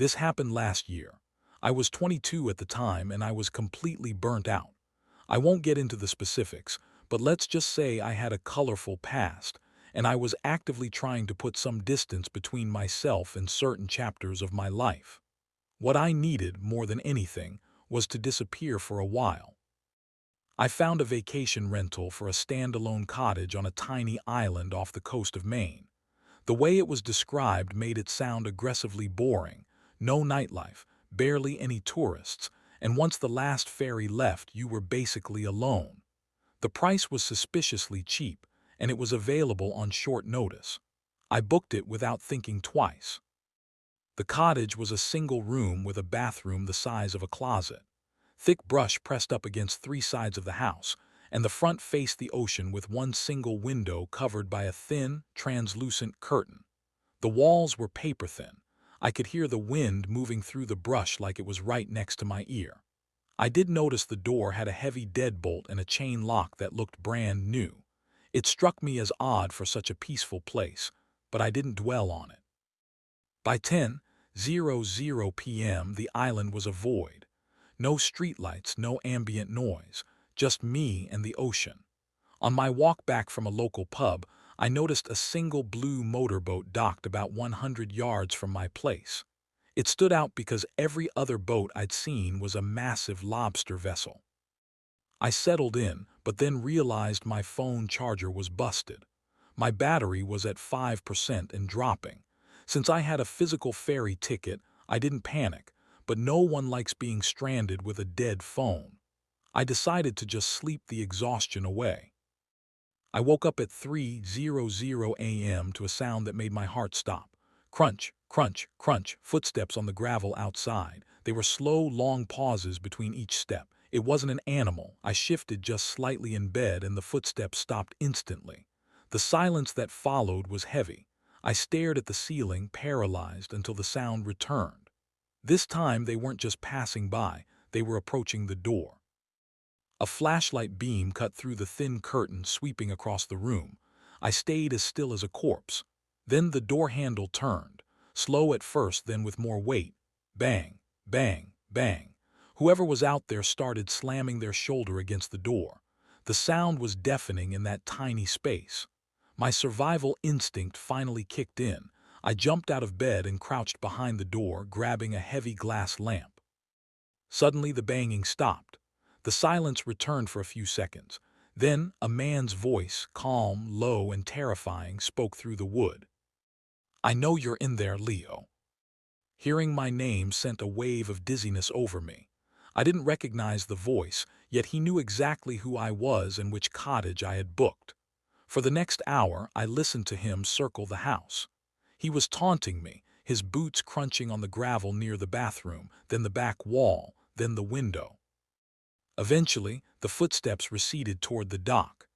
This happened last year. I was 22 at the time and I was completely burnt out. I won't get into the specifics, but let's just say I had a colorful past, and I was actively trying to put some distance between myself and certain chapters of my life. What I needed, more than anything, was to disappear for a while. I found a vacation rental for a standalone cottage on a tiny island off the coast of Maine. The way it was described made it sound aggressively boring. No nightlife, barely any tourists, and once the last ferry left, you were basically alone. The price was suspiciously cheap, and it was available on short notice. I booked it without thinking twice. The cottage was a single room with a bathroom the size of a closet. Thick brush pressed up against three sides of the house, and the front faced the ocean with one single window covered by a thin, translucent curtain. The walls were paper thin. I could hear the wind moving through the brush like it was right next to my ear. I did notice the door had a heavy deadbolt and a chain lock that looked brand new. It struck me as odd for such a peaceful place, but I didn't dwell on it. By 10:00 p.m., the island was a void. No streetlights, no ambient noise, just me and the ocean. On my walk back from a local pub, I noticed a single blue motorboat docked about 100 yards from my place. It stood out because every other boat I'd seen was a massive lobster vessel. I settled in, but then realized my phone charger was busted. My battery was at 5% and dropping. Since I had a physical ferry ticket, I didn't panic, but no one likes being stranded with a dead phone. I decided to just sleep the exhaustion away. I woke up at 3:00 a.m. to a sound that made my heart stop. Crunch, crunch, crunch, footsteps on the gravel outside. They were slow, long pauses between each step. It wasn't an animal. I shifted just slightly in bed and the footsteps stopped instantly. The silence that followed was heavy. I stared at the ceiling, paralyzed, until the sound returned. This time they weren't just passing by, they were approaching the door. A flashlight beam cut through the thin curtain sweeping across the room. I stayed as still as a corpse. Then the door handle turned, slow at first, then with more weight. Bang, bang, bang. Whoever was out there started slamming their shoulder against the door. The sound was deafening in that tiny space. My survival instinct finally kicked in. I jumped out of bed and crouched behind the door, grabbing a heavy glass lamp. Suddenly the banging stopped. The silence returned for a few seconds. Then a man's voice, calm, low, and terrifying, spoke through the wood. "I know you're in there, Leo." Hearing my name sent a wave of dizziness over me. I didn't recognize the voice, yet he knew exactly who I was and which cottage I had booked. For the next hour, I listened to him circle the house. He was taunting me, his boots crunching on the gravel near the bathroom, then the back wall, then the window. Eventually, the footsteps receded toward the dock.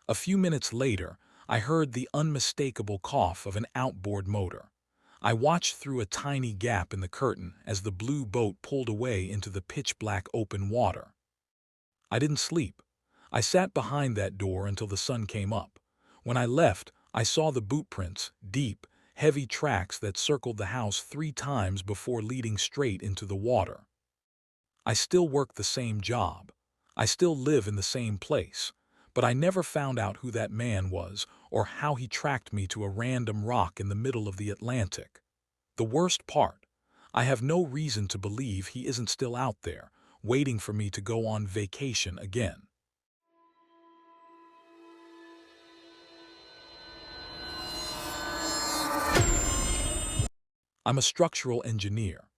A few minutes later, I heard the unmistakable cough of an outboard motor. I watched through a tiny gap in the curtain as the blue boat pulled away into the pitch-black open water. I didn't sleep. I sat behind that door until the sun came up. When I left, I saw the boot prints, deep, heavy tracks that circled the house 3 times before leading straight into the water. I still work the same job. I still live in the same place. But I never found out who that man was or how he tracked me to a random rock in the middle of the Atlantic. The worst part, I have no reason to believe he isn't still out there, waiting for me to go on vacation again. I'm a structural engineer.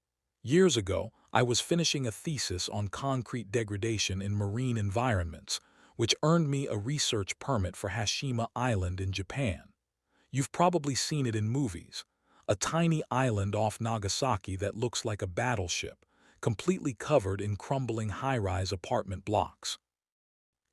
Years ago, I was finishing a thesis on concrete degradation in marine environments, which earned me a research permit for Hashima Island in Japan. You've probably seen it in movies. A tiny island off Nagasaki that looks like a battleship, completely covered in crumbling high-rise apartment blocks.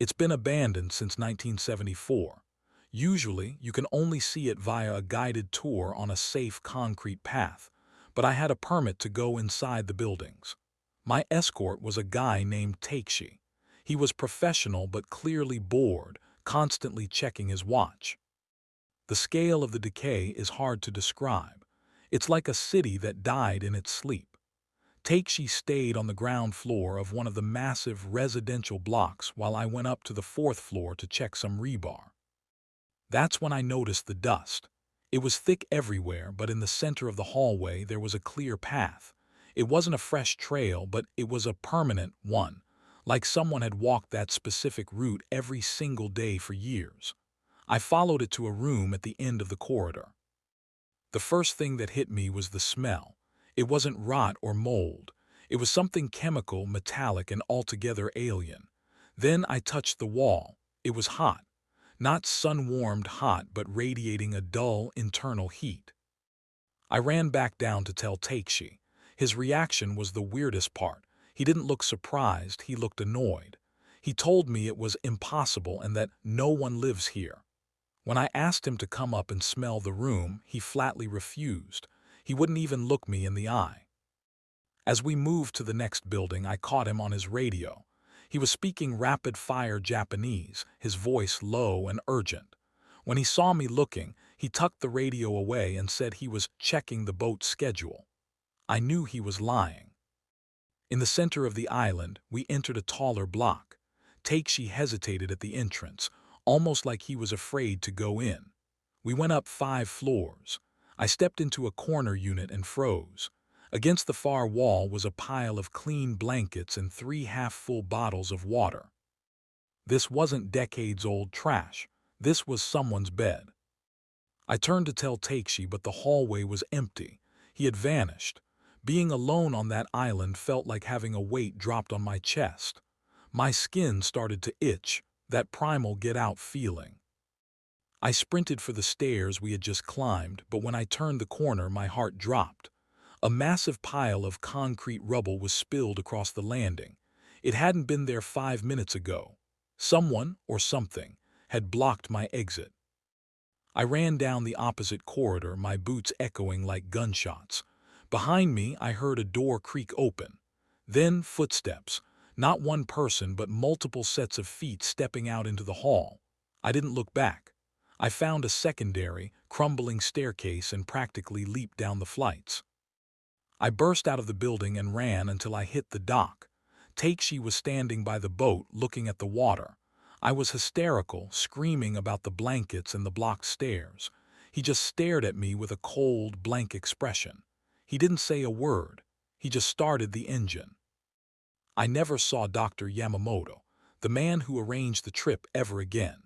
It's been abandoned since 1974. Usually, you can only see it via a guided tour on a safe concrete path, but I had a permit to go inside the buildings. My escort was a guy named Takeshi. He was professional but clearly bored, constantly checking his watch. The scale of the decay is hard to describe. It's like a city that died in its sleep. Takshi stayed on the ground floor of one of the massive residential blocks while I went up to the fourth floor to check some rebar. That's when I noticed the dust. It was thick everywhere, but in the center of the hallway there was a clear path. It wasn't a fresh trail, but it was a permanent one, like someone had walked that specific route every single day for years. I followed it to a room at the end of the corridor. The first thing that hit me was the smell. It wasn't rot or mold. It was something chemical, metallic, and altogether alien. Then I touched the wall. It was hot. Not sun-warmed hot, but radiating a dull, internal heat. I ran back down to tell Takshi. His reaction was the weirdest part. He didn't look surprised, he looked annoyed. He told me it was impossible and that no one lives here. When I asked him to come up and smell the room, he flatly refused. He wouldn't even look me in the eye. As we moved to the next building, I caught him on his radio. He was speaking rapid-fire Japanese, his voice low and urgent. When he saw me looking, he tucked the radio away and said he was checking the boat's schedule. I knew he was lying. In the center of the island, we entered a taller block. Takshi hesitated at the entrance, almost like he was afraid to go in. We went up 5 floors. I stepped into a corner unit and froze. Against the far wall was a pile of clean blankets and 3 half-full bottles of water. This wasn't decades-old trash. This was someone's bed. I turned to tell Takshi, but the hallway was empty. He had vanished. Being alone on that island felt like having a weight dropped on my chest. My skin started to itch, that primal get-out feeling. I sprinted for the stairs we had just climbed, but when I turned the corner, my heart dropped. A massive pile of concrete rubble was spilled across the landing. It hadn't been there 5 minutes ago. Someone, or something, had blocked my exit. I ran down the opposite corridor, my boots echoing like gunshots. Behind me, I heard a door creak open. Then footsteps. Not one person, but multiple sets of feet stepping out into the hall. I didn't look back. I found a secondary, crumbling staircase and practically leaped down the flights. I burst out of the building and ran until I hit the dock. Takshi was standing by the boat, looking at the water. I was hysterical, screaming about the blankets and the blocked stairs. He just stared at me with a cold, blank expression. He didn't say a word. He just started the engine. I never saw Dr. Yamamoto, the man who arranged the trip, ever again.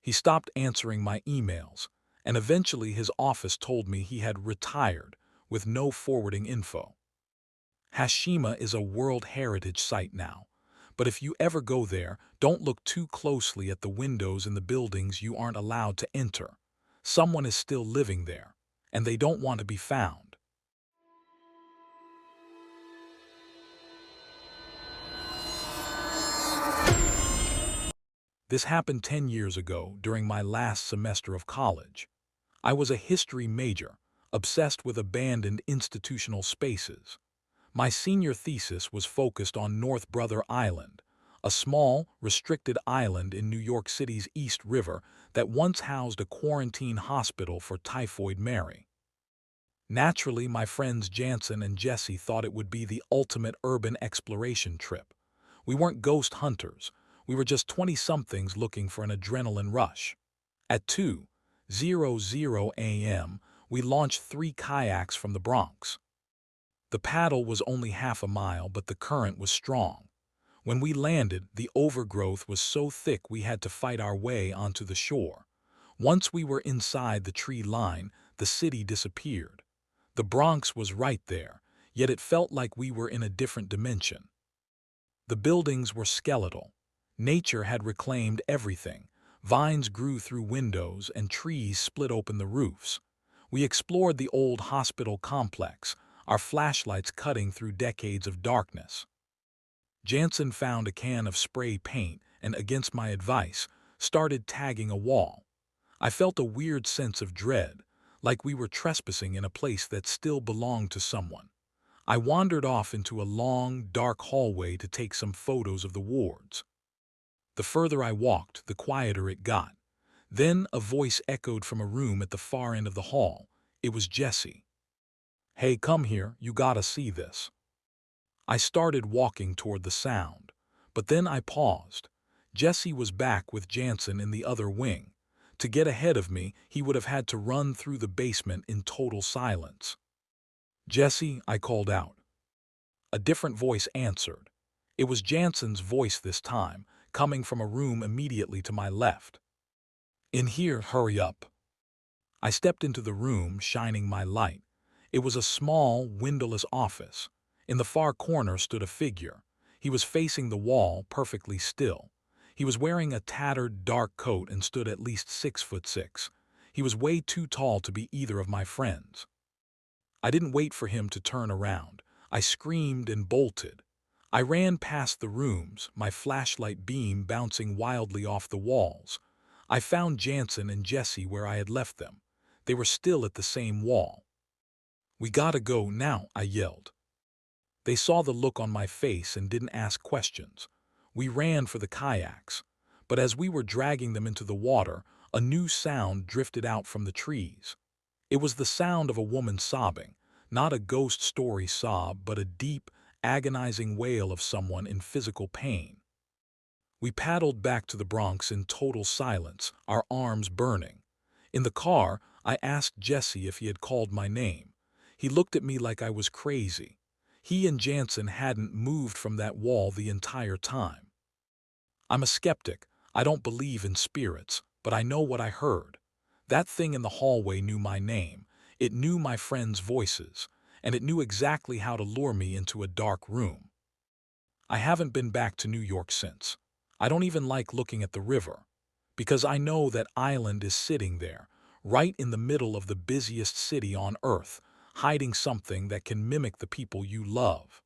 He stopped answering my emails, and eventually his office told me he had retired, with no forwarding info. Hashima is a World Heritage Site now, but if you ever go there, don't look too closely at the windows in the buildings you aren't allowed to enter. Someone is still living there, and they don't want to be found. This happened 10 years ago during my last semester of college. I was a history major, obsessed with abandoned institutional spaces. My senior thesis was focused on North Brother Island, a small, restricted island in New York City's East River that once housed a quarantine hospital for Typhoid Mary. Naturally, my friends Jansen and Jesse thought it would be the ultimate urban exploration trip. We weren't ghost hunters. We were just 20-somethings looking for an adrenaline rush. At 2:00 a.m., we launched 3 kayaks from the Bronx. The paddle was only half a mile, but the current was strong. When we landed, the overgrowth was so thick we had to fight our way onto the shore. Once we were inside the tree line, the city disappeared. The Bronx was right there, yet it felt like we were in a different dimension. The buildings were skeletal. Nature had reclaimed everything. Vines grew through windows and trees split open the roofs. We explored the old hospital complex, our flashlights cutting through decades of darkness. Jansen found a can of spray paint and, against my advice, started tagging a wall. I felt a weird sense of dread, like we were trespassing in a place that still belonged to someone. I wandered off into a long, dark hallway to take some photos of the wards. The further I walked, the quieter it got. Then a voice echoed from a room at the far end of the hall. It was Jesse. "Hey, come here, you gotta see this." I started walking toward the sound, but then I paused. Jesse was back with Jansen in the other wing. To get ahead of me, he would have had to run through the basement in total silence. "Jesse," I called out. A different voice answered. It was Jansen's voice this time, coming from a room immediately to my left. "In here, hurry up." I stepped into the room, shining my light. It was a small, windowless office. In the far corner stood a figure. He was facing the wall, perfectly still. He was wearing a tattered, dark coat and stood at least 6'6". He was way too tall to be either of my friends. I didn't wait for him to turn around. I screamed and bolted. I ran past the rooms, my flashlight beam bouncing wildly off the walls. I found Jansen and Jesse where I had left them. They were still at the same wall. "We gotta go now," I yelled. They saw the look on my face and didn't ask questions. We ran for the kayaks. But as we were dragging them into the water, a new sound drifted out from the trees. It was the sound of a woman sobbing, not a ghost story sob, but a deep, agonizing wail of someone in physical pain. We paddled back to the Bronx in total silence, our arms burning. In the car, I asked Jesse if he had called my name. He looked at me like I was crazy. He and Jansen hadn't moved from that wall the entire time. I'm a skeptic. I don't believe in spirits, but I know what I heard. That thing in the hallway knew my name. It knew my friends' voices, and it knew exactly how to lure me into a dark room. I haven't been back to New York since. I don't even like looking at the river, because I know that island is sitting there, right in the middle of the busiest city on Earth, hiding something that can mimic the people you love.